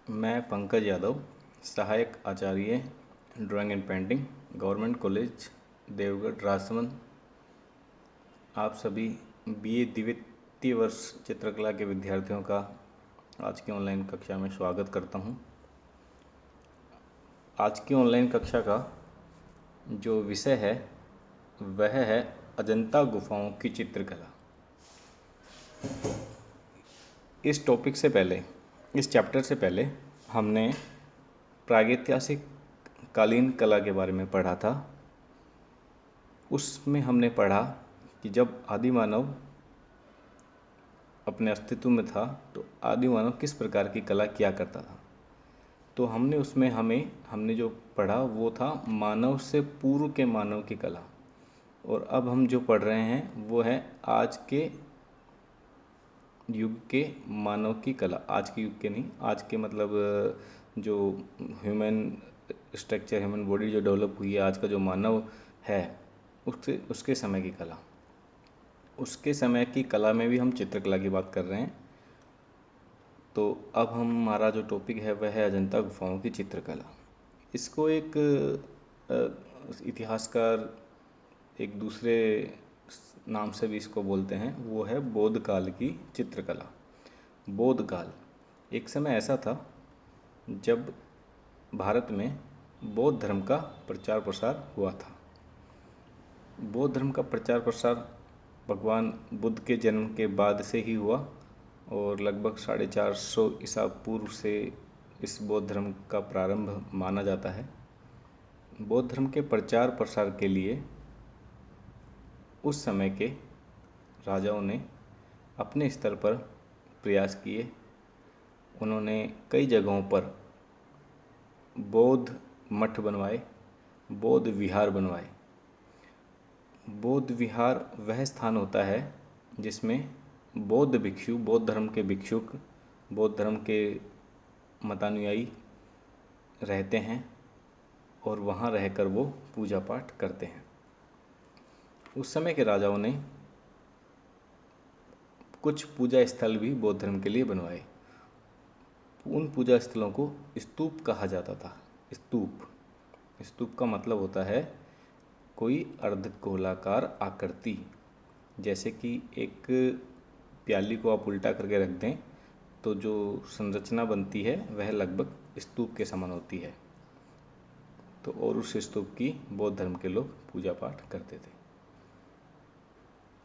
मैं पंकज यादव, सहायक आचार्य drawing and painting, government college Deogarh Rajsamand. आप सभी बीए द्वितीय वर्ष चित्रकला के विद्यार्थियों का आज की ऑनलाइन कक्षा में स्वागत करता हूं। आज की ऑनलाइन कक्षा का जो विषय है वह है अजंता गुफाओं की चित्रकला। इस टॉपिक से पहले, इस चैप्टर से पहले हमने प्रागैतिहासिक कालीन कला के बारे में पढ़ा था। उसमें हमने पढ़ा कि जब आदि मानव अपने अस्तित्व में था तो आदि मानव किस प्रकार की कला किया करता था। तो हमने जो पढ़ा वो था मानव से पूर्व के मानव की कला। और अब हम जो पढ़ रहे हैं वो है आज के युग के मानव की कला। आज के युग के नहीं, आज के मतलब जो ह्यूमन स्ट्रक्चर, ह्यूमन बॉडी जो डेवलप हुई है, आज का जो मानव है उसके समय की कला। उसके समय की कला में भी हम चित्रकला की बात कर रहे हैं। तो अब हमारा जो टॉपिक है वह है अजंता गुफाओं की चित्रकला। इसको एक इतिहासकार एक दूसरे नाम से भी इसको बोलते हैं, वो है बौद्ध काल की चित्रकला। बौद्ध काल एक समय ऐसा था जब भारत में बौद्ध धर्म का प्रचार प्रसार हुआ था। बौद्ध धर्म का प्रचार प्रसार भगवान बुद्ध के जन्म के बाद से ही हुआ और लगभग 450 ईसा पूर्व से इस बौद्ध धर्म का प्रारंभ माना जाता है। बौद्ध धर्म के प्रचार प्रसार के लिए उस समय के राजाओं ने अपने स्तर पर प्रयास किए। उन्होंने कई जगहों पर बौद्ध मठ बनवाए, बौद्ध विहार बनवाए। बौद्ध विहार वह स्थान होता है जिसमें बौद्ध भिक्षु, बौद्ध धर्म के भिक्षुक, बौद्ध धर्म के मतानुयायी रहते हैं और वहाँ रहकर वो पूजा पाठ करते हैं। उस समय के राजाओं ने कुछ पूजा स्थल भी बौद्ध धर्म के लिए बनवाए। उन पूजा स्थलों को स्तूप कहा जाता था। स्तूप का मतलब होता है कोई अर्धगोलाकार आकृति। जैसे कि एक प्याली को आप उल्टा करके रख दें तो जो संरचना बनती है वह लगभग स्तूप के समान होती है। तो और उस स्तूप की बौद्ध धर्म के लोग पूजा पाठ करते थे।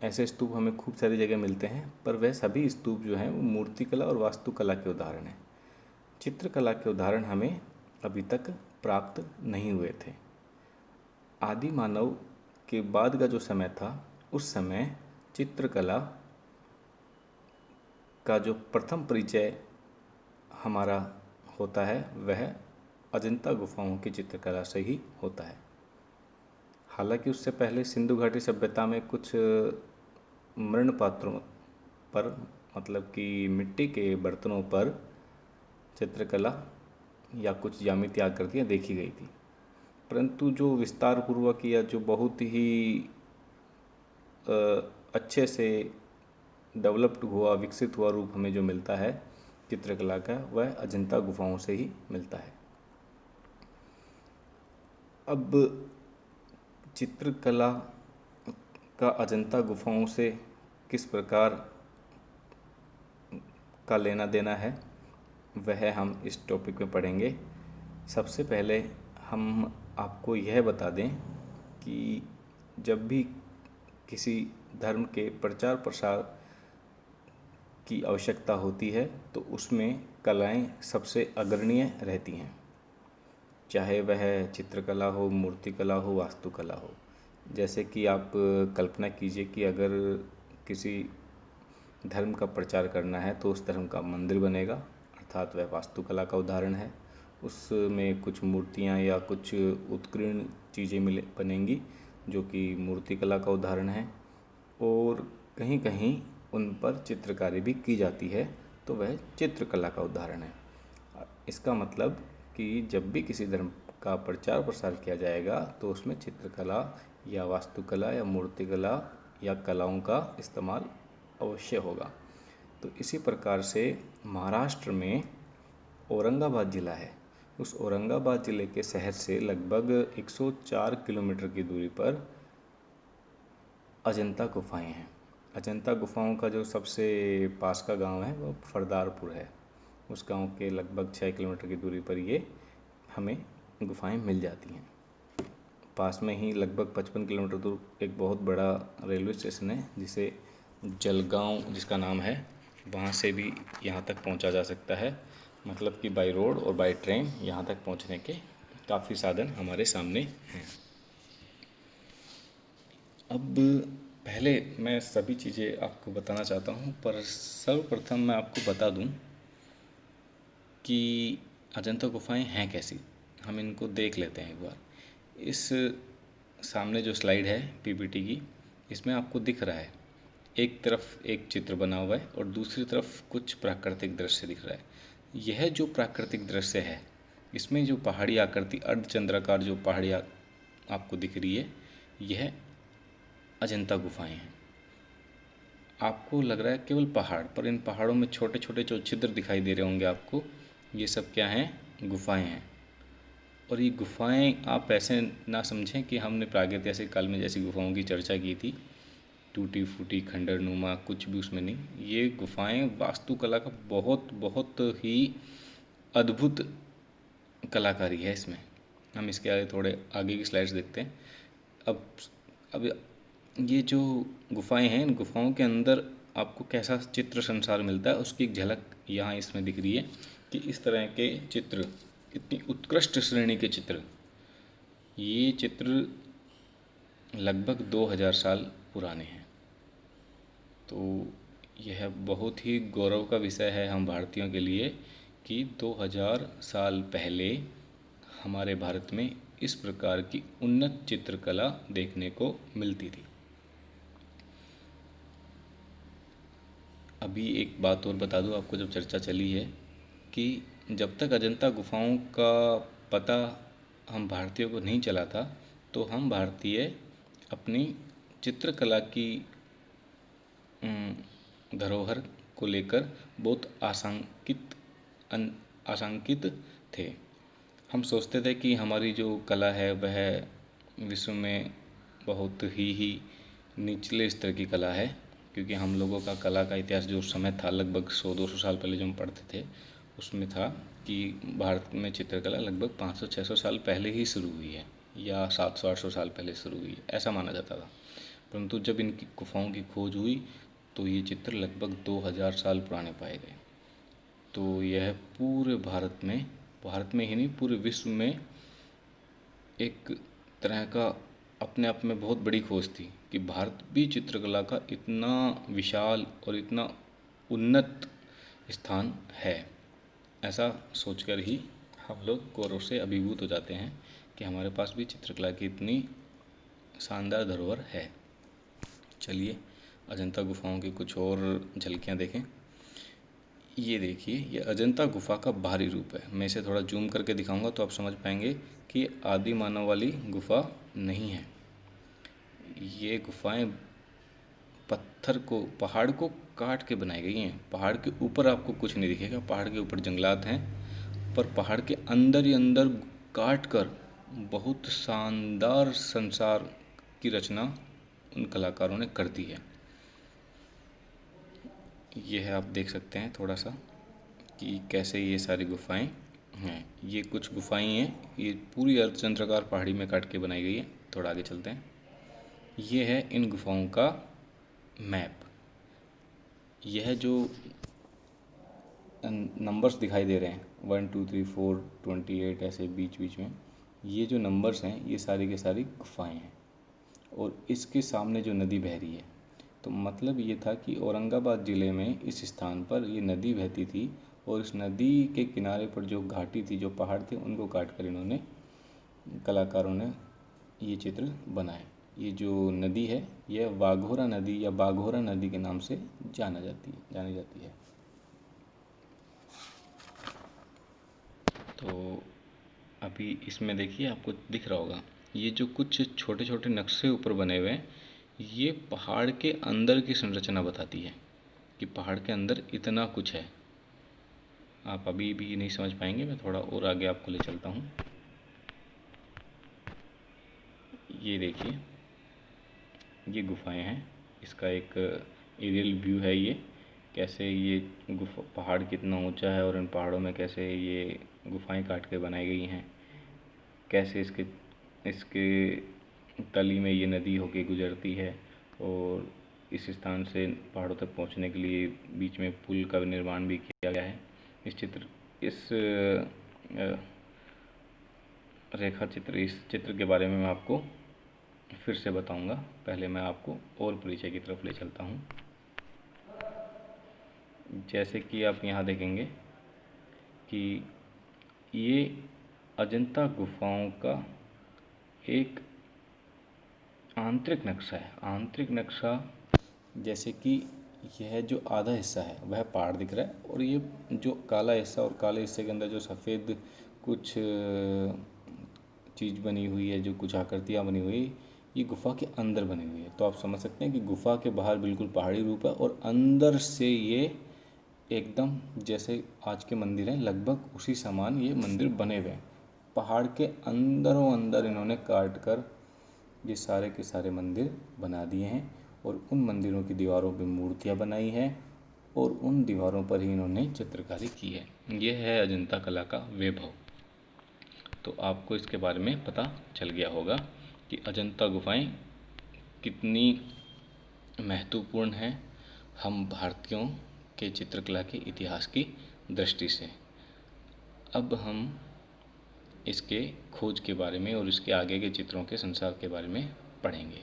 ऐसे स्तूप हमें खूब सारी जगह मिलते हैं, पर वह सभी स्तूप जो हैं वो मूर्तिकला और वास्तुकला के उदाहरण हैं। चित्रकला के उदाहरण हमें अभी तक प्राप्त नहीं हुए थे। आदि मानव के बाद का जो समय था उस समय चित्रकला का जो प्रथम परिचय हमारा होता है वह अजंता गुफाओं की चित्रकला से ही होता है। हालांकि उससे पहले सिंधु घाटी सभ्यता में कुछ मृण पात्रों पर, मतलब कि मिट्टी के बर्तनों पर चित्रकला या कुछ ज्यामितीय आकृतियाँ देखी गई थी, परंतु जो विस्तार पूर्वक या जो बहुत ही अच्छे से डेवलप्ड हुआ, विकसित हुआ रूप हमें जो मिलता है चित्रकला का वह अजंता गुफाओं से ही मिलता है। अब चित्रकला का अजंता गुफाओं से किस प्रकार का लेना देना है वह हम इस टॉपिक में पढ़ेंगे। सबसे पहले हम आपको यह बता दें कि जब भी किसी धर्म के प्रचार प्रसार की आवश्यकता होती है तो उसमें कलाएं सबसे अग्रणीय रहती हैं, चाहे वह चित्रकला हो, मूर्तिकला हो, वास्तुकला हो। जैसे कि आप कल्पना कीजिए कि अगर किसी धर्म का प्रचार करना है तो उस धर्म का मंदिर बनेगा, अर्थात वह वास्तुकला का उदाहरण है। उसमें कुछ मूर्तियाँ या कुछ उत्कीर्ण चीज़ें बनेंगी जो कि मूर्तिकला का उदाहरण है, और कहीं कहीं उन पर चित्रकारी भी की जाती है तो वह चित्रकला का उदाहरण है। इसका मतलब कि जब भी किसी धर्म का प्रचार प्रसार किया जाएगा तो उसमें चित्रकला या वास्तुकला या मूर्तिकला या कलाओं का इस्तेमाल अवश्य होगा। तो इसी प्रकार से महाराष्ट्र में औरंगाबाद ज़िला है, उस औरंगाबाद ज़िले के शहर से लगभग 104 किलोमीटर की दूरी पर अजंता गुफाएं हैं। अजंता गुफाओं का जो सबसे पास का गांव है वो फरदारपुर है। उस गांव के लगभग 6 किलोमीटर की दूरी पर ये हमें गुफाएं मिल जाती हैं। पास में ही लगभग 55 किलोमीटर दूर एक बहुत बड़ा रेलवे स्टेशन है जिसे जलगांव जिसका नाम है, वहाँ से भी यहाँ तक पहुँचा जा सकता है। मतलब कि बाय रोड और बाय ट्रेन यहाँ तक पहुँचने के काफ़ी साधन हमारे सामने हैं। अब पहले मैं सभी चीज़ें आपको बताना चाहता हूँ, पर सर्वप्रथम मैं आपको बता दूँ कि अजंता गुफाएं हैं कैसी। हम इनको देख लेते हैं एक बार। इस सामने जो स्लाइड है पीपीटी की, इसमें आपको दिख रहा है एक तरफ एक चित्र बना हुआ है और दूसरी तरफ कुछ प्राकृतिक दृश्य दिख रहा है। यह जो प्राकृतिक दृश्य है, इसमें जो पहाड़ी आकृति अर्धचंद्राकार जो पहाड़ियाँ आपको दिख रही है, यह अजंता गुफाएं हैं। आपको लग रहा है केवल पहाड़, पर इन पहाड़ों में छोटे छोटे जो छिद्र दिखाई दे रहे होंगे आपको, ये सब क्या हैं? गुफाएं हैं। और ये गुफाएं आप ऐसे ना समझें कि हमने प्रागैतिहासिक काल में जैसी गुफाओं की चर्चा की थी, टूटी फूटी खंडर नुमा, कुछ भी उसमें नहीं। ये गुफाएं वास्तुकला का बहुत बहुत ही अद्भुत कलाकारी है इसमें। हम इसके आगे थोड़े आगे की स्लाइड्स देखते हैं। अब ये जो गुफाएं हैं, इन गुफाओं के अंदर आपको कैसा चित्र संसार मिलता है उसकी एक झलक यहाँ इसमें दिख रही है कि इस तरह के चित्र, इतनी उत्कृष्ट श्रेणी के चित्र, ये चित्र लगभग 2000 साल पुराने हैं। तो यह बहुत ही गौरव का विषय है हम भारतीयों के लिए कि 2000 साल पहले हमारे भारत में इस प्रकार की उन्नत चित्रकला देखने को मिलती थी। अभी एक बात और बता दूं आपको, जब चर्चा चली है कि जब तक अजंता गुफाओं का पता हम भारतीयों को नहीं चला था, तो हम भारतीय अपनी चित्रकला की धरोहर को लेकर बहुत आशंकित थे। हम सोचते थे कि हमारी जो कला है वह विश्व में बहुत ही निचले स्तर की कला है, क्योंकि हम लोगों का कला का इतिहास जो समय था लगभग 100-200 साल पहले जो हम पढ़ते थे, उसमें था कि भारत में चित्रकला लगभग 500-600 साल पहले ही शुरू हुई है, या 700-800 साल पहले शुरू हुई है, ऐसा माना जाता था। परंतु जब इनकी गुफाओं की खोज हुई तो ये चित्र लगभग 2000 साल पुराने पाए गए। तो यह पूरे भारत में ही नहीं, पूरे विश्व में एक तरह का अपने आप में बहुत बड़ी खोज थी कि भारत भी चित्रकला का इतना विशाल और इतना उन्नत स्थान है। ऐसा सोचकर ही हम लोग गौरव से अभिभूत हो जाते हैं कि हमारे पास भी चित्रकला की इतनी शानदार धरोहर है। चलिए अजंता गुफाओं की कुछ और झलकियाँ देखें। ये देखिए, ये अजंता गुफा का बाहरी रूप है। मैं इसे थोड़ा जूम करके दिखाऊंगा तो आप समझ पाएंगे कि आदि मानव वाली गुफा नहीं है। ये गुफाएं पहाड़ को काट के बनाई गई हैं। पहाड़ के ऊपर आपको कुछ नहीं दिखेगा, पहाड़ के ऊपर जंगलात हैं, पर पहाड़ के अंदर ही अंदर काट कर बहुत शानदार संसार की रचना उन कलाकारों ने कर दी है। यह आप देख सकते हैं थोड़ा सा कि कैसे ये सारी गुफाएं हैं। ये कुछ गुफाएं हैं, ये पूरी अर्धचंद्राकार पहाड़ी में काट के बनाई गई है। थोड़ा आगे चलते हैं। ये है इन गुफाओं का मैप। यह जो नंबर्स दिखाई दे रहे हैं 1 2 3 4 28 ऐसे बीच बीच में, ये जो नंबर्स हैं ये सारी के सारी गुफाएं हैं। और इसके सामने जो नदी बह रही है, तो मतलब ये था कि औरंगाबाद ज़िले में इस स्थान पर ये नदी बहती थी और इस नदी के किनारे पर जो घाटी थी, जो पहाड़ थे, उनको काट कर इन्होंने कलाकारों ने ये चित्र बनाए। ये जो नदी है यह वाघोरा नदी या बाघोरा नदी के नाम से जानी जाती है। तो अभी इसमें देखिए आपको दिख रहा होगा, ये जो कुछ छोटे छोटे नक्शे ऊपर बने हुए हैं, ये पहाड़ के अंदर की संरचना बताती है कि पहाड़ के अंदर इतना कुछ है। आप अभी भी नहीं समझ पाएंगे, मैं थोड़ा और आगे आपको ले चलता हूँ। ये देखिए, ये गुफाएं हैं, इसका एक एरियल व्यू है ये, कैसे ये गुफा पहाड़ कितना ऊंचा है और इन पहाड़ों में कैसे ये गुफाएं काट के बनाई गई हैं, कैसे इसके इसके तली में ये नदी होके गुजरती है और इस स्थान से पहाड़ों तक पहुंचने के लिए बीच में पुल का निर्माण भी किया गया है। इस इस चित्र के बारे में मैं आपको फिर से बताऊंगा। पहले मैं आपको और परिचय की तरफ ले चलता हूं। जैसे कि आप यहाँ देखेंगे कि ये अजंता गुफाओं का एक आंतरिक नक्शा है। आंतरिक नक्शा जैसे कि यह जो आधा हिस्सा है वह पहाड़ दिख रहा है, और ये जो काला हिस्सा और काले हिस्से के अंदर जो सफ़ेद कुछ चीज़ बनी हुई है, जो कुछ आकृतियाँ बनी हुई है, ये गुफा के अंदर बनी हुई है। तो आप समझ सकते हैं कि गुफा के बाहर बिल्कुल पहाड़ी रूप है और अंदर से ये एकदम जैसे आज के मंदिर हैं लगभग उसी समान ये मंदिर बने हुए हैं। पहाड़ के अंदरों अंदर इन्होंने काट कर ये सारे के सारे मंदिर बना दिए हैं और उन मंदिरों की दीवारों पे मूर्तियाँ बनाई हैं और उन दीवारों पर ही इन्होंने चित्रकारी की है। ये है अजंता कला का वैभव। तो आपको इसके बारे में पता चल गया होगा कि अजंता गुफाएं कितनी महत्वपूर्ण हैं हम भारतीयों के चित्रकला के इतिहास की दृष्टि से। अब हम इसके खोज के बारे में और इसके आगे के चित्रों के संसार के बारे में पढ़ेंगे।